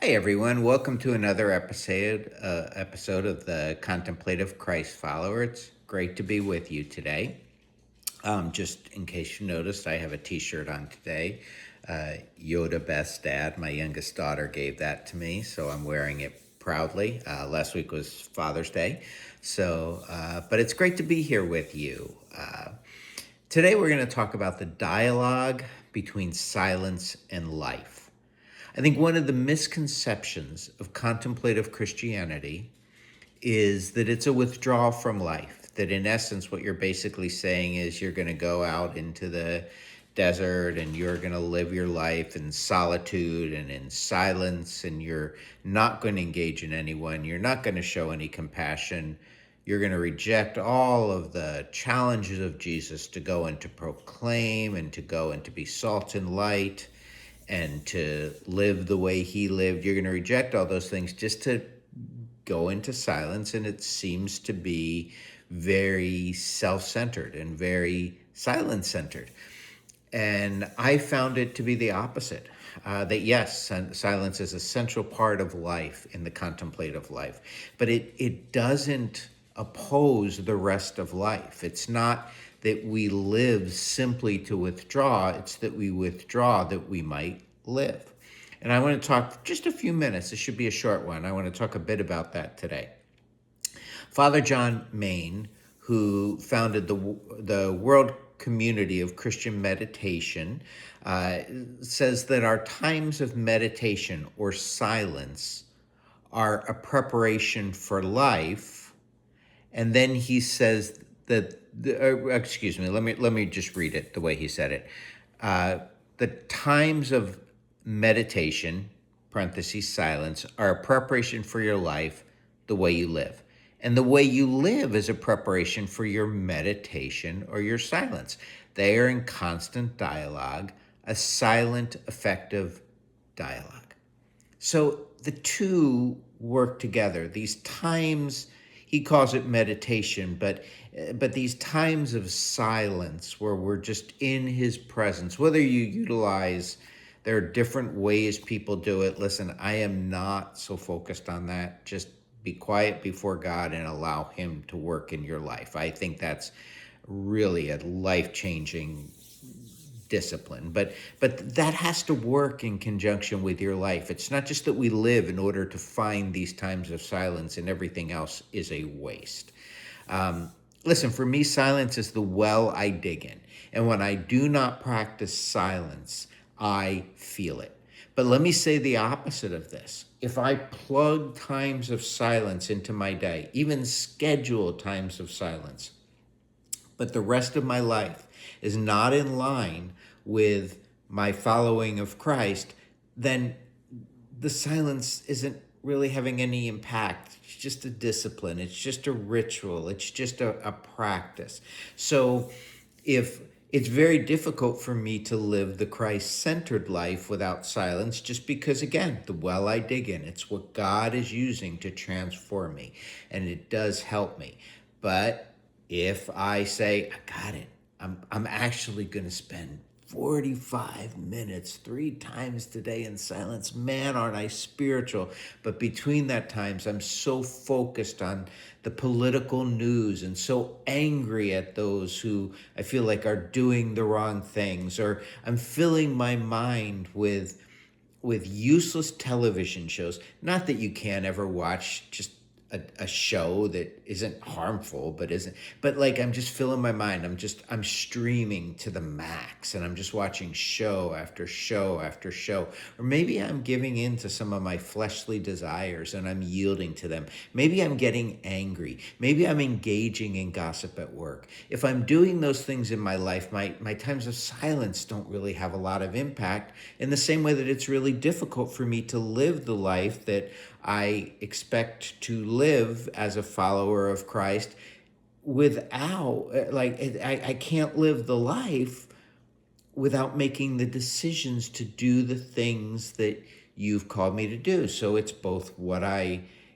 Hi everyone, welcome to another episode of the Contemplative Christ Follower. It's great to be with you today. Just in case you noticed, I have a T-shirt on today. Yoda Best Dad, my youngest daughter, gave that to me, so I'm wearing it proudly. Last week was Father's Day, but it's great to be here with you. Today we're going to talk about the dialogue between silence and life. I think one of the misconceptions of contemplative Christianity is that it's a withdrawal from life. That in essence, what you're basically saying is you're going to go out into the desert and you're going to live your life in solitude and in silence, and you're not going to engage in anyone. You're not going to show any compassion. You're going to reject all of the challenges of Jesus to go and to proclaim and to go and to be salt and light and to live the way he lived. You're going to reject all those things just to go into silence. And it seems to be very self-centered and very silence-centered. And I found it to be the opposite. That yes, silence is a central part of life in the contemplative life, but it doesn't oppose the rest of life. It's not that we live simply to withdraw, it's that we withdraw that we might live. And I want to talk just a few minutes. This should be a short one. I want to talk a bit about that today. Father John Main, who founded the World Community of Christian Meditation, says that our times of meditation or silence are a preparation for life. And then he says that, excuse me, let me just read it the way he said it. The times of meditation, parentheses, silence, are a preparation for your life, the way you live. And the way you live is a preparation for your meditation or your silence. They are in constant dialogue, a silent, effective dialogue. So the two work together. These times, he calls it meditation, but these times of silence where we're just in his presence, whether you utilize, there are different ways people do it. Listen, I am not so focused on that. Just be quiet before God and allow him to work in your life. I think that's really a life-changing discipline, but that has to work in conjunction with your life. It's not just that we live in order to find these times of silence and everything else is a waste. Listen, for me, silence is the well I dig in. And when I do not practice silence, I feel it. But let me say the opposite of this. If I plug times of silence into my day, even schedule times of silence, but the rest of my life is not in line with my following of Christ, then the silence isn't really having any impact. It's just a discipline. It's just a ritual. It's just a practice. So if it's very difficult for me to live the Christ-centered life without silence, just because, again, the well I dig in, it's what God is using to transform me, and it does help me. But if I say, I got it, I'm actually going to spend 45 minutes 3 times today in silence. Man, aren't I spiritual? But between that times, I'm so focused on the political news and so angry at those who I feel like are doing the wrong things, or I'm filling my mind with useless television shows. Not that you can't ever watch just a show that isn't harmful, but like I'm just filling my mind. I'm streaming to the max and I'm just watching show after show after show. Or maybe I'm giving in to some of my fleshly desires and I'm yielding to them. Maybe I'm getting angry. Maybe I'm engaging in gossip at work. If I'm doing those things in my life, my times of silence don't really have a lot of impact, in the same way that it's really difficult for me to live the life that I expect to live as a follower of Christ without, I can't live the life without making the decisions to do the things that you've called me to do. So it's both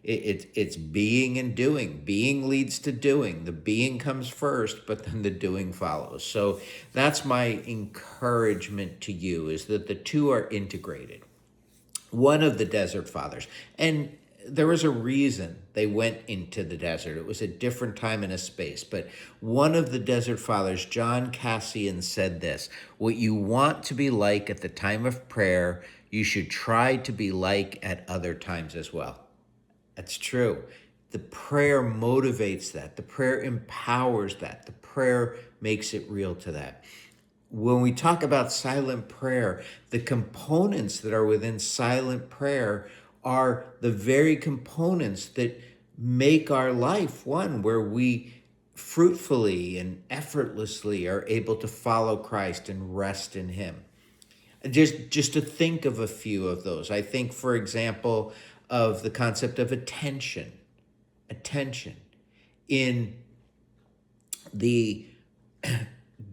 it's being and doing. Being leads to doing. The being comes first, but then the doing follows. So that's my encouragement to you, is that the two are integrated. one of the desert fathers. And there was a reason they went into the desert. It was a different time and a space. But one of the desert fathers, John Cassian, said this: what you want to be like at the time of prayer, you should try to be like at other times as well. That's true. The prayer motivates that. The prayer empowers that. The prayer makes it real to that. When we talk about silent prayer, the components that are within silent prayer are the very components that make our life one where we fruitfully and effortlessly are able to follow Christ and rest in him. Just to think of a few of those, I think, for example, of the concept of attention. Attention. In the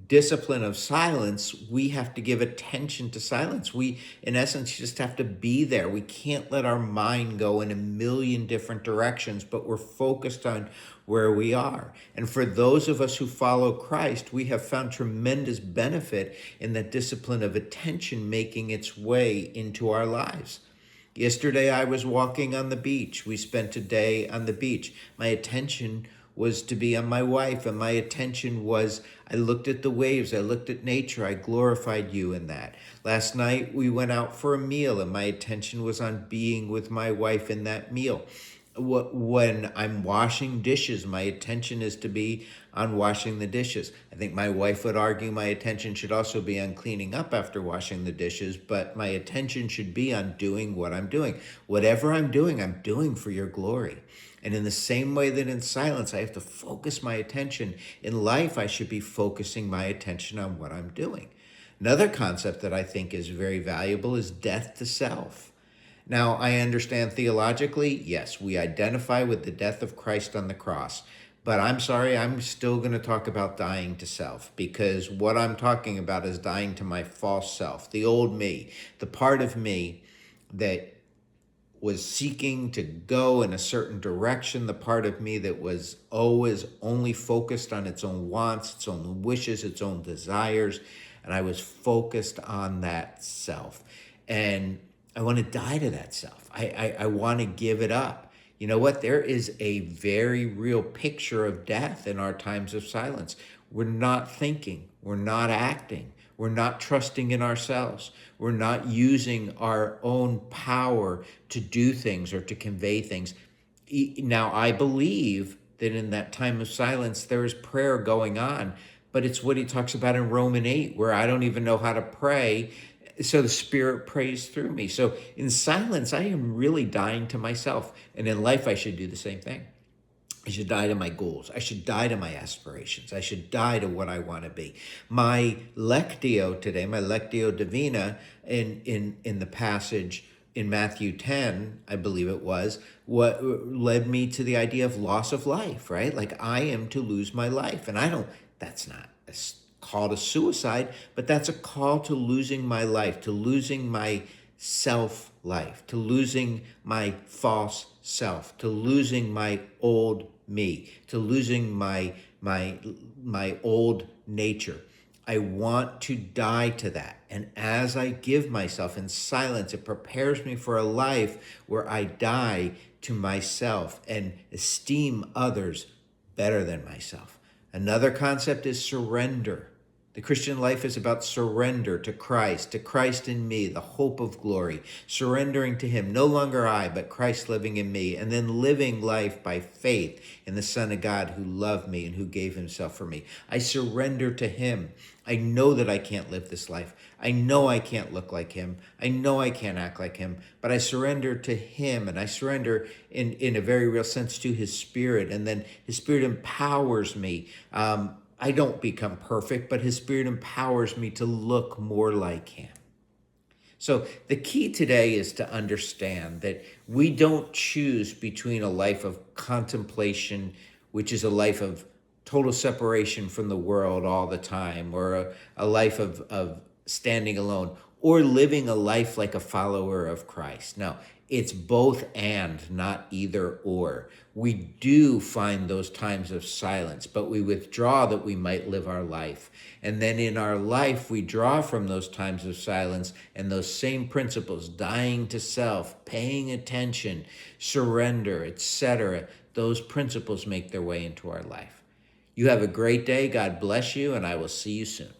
discipline of silence, we have to give attention to silence. We, in essence, just have to be there. We can't let our mind go in a million different directions, but we're focused on where we are. And for those of us who follow Christ, we have found tremendous benefit in that discipline of attention making its way into our lives. Yesterday, I was walking on the beach. We spent a day on the beach. My attention was to be on my wife, and my attention was, I looked at the waves, I looked at nature, I glorified you in that. Last night, we went out for a meal, and my attention was on being with my wife in that meal. When I'm washing dishes, my attention is to be on washing the dishes. I think my wife would argue my attention should also be on cleaning up after washing the dishes, but my attention should be on doing what I'm doing. Whatever I'm doing for your glory. And in the same way that in silence, I have to focus my attention, in life, I should be focusing my attention on what I'm doing. Another concept that I think is very valuable is death to self. Now, I understand theologically, yes, we identify with the death of Christ on the cross. But I'm sorry, I'm still going to talk about dying to self, because what I'm talking about is dying to my false self, the old me, the part of me that was seeking to go in a certain direction, the part of me that was always only focused on its own wants, its own wishes, its own desires. And I was focused on that self. And I want to die to that self. I want to give it up. You know what? There is a very real picture of death in our times of silence. We're not thinking. We're not acting. We're not trusting in ourselves. We're not using our own power to do things or to convey things. Now, I believe that in that time of silence, there is prayer going on, but it's what he talks about in Romans 8, where I don't even know how to pray, so the Spirit prays through me. So in silence, I am really dying to myself. And in life, I should do the same thing. I should die to my goals. I should die to my aspirations. I should die to what I want to be. My lectio today, my lectio divina in the passage in Matthew 10, I believe it was, what led me to the idea of loss of life, right? Like I am to lose my life. And that's not a call to suicide, but that's a call to losing my life, to losing my self-life, to losing my false self, to losing my old me, to losing my old nature. I want to die to that. And as I give myself in silence, it prepares me for a life where I die to myself and esteem others better than myself. Another concept is surrender. The Christian life is about surrender to Christ in me, the hope of glory, surrendering to him, no longer I, but Christ living in me, and then living life by faith in the Son of God who loved me and who gave himself for me. I surrender to him. I know that I can't live this life. I know I can't look like him. I know I can't act like him, but I surrender to him, and I surrender in a very real sense to his Spirit, and then his Spirit empowers me. I don't become perfect, but his Spirit empowers me to look more like him. So the key today is to understand that we don't choose between a life of contemplation, which is a life of total separation from the world all the time, or a life of standing alone, or living a life like a follower of Christ. No, it's both and, not either or. We do find those times of silence, but we withdraw that we might live our life. And then in our life, we draw from those times of silence and those same principles: dying to self, paying attention, surrender, etc. Those principles make their way into our life. You have a great day. God bless you, and I will see you soon.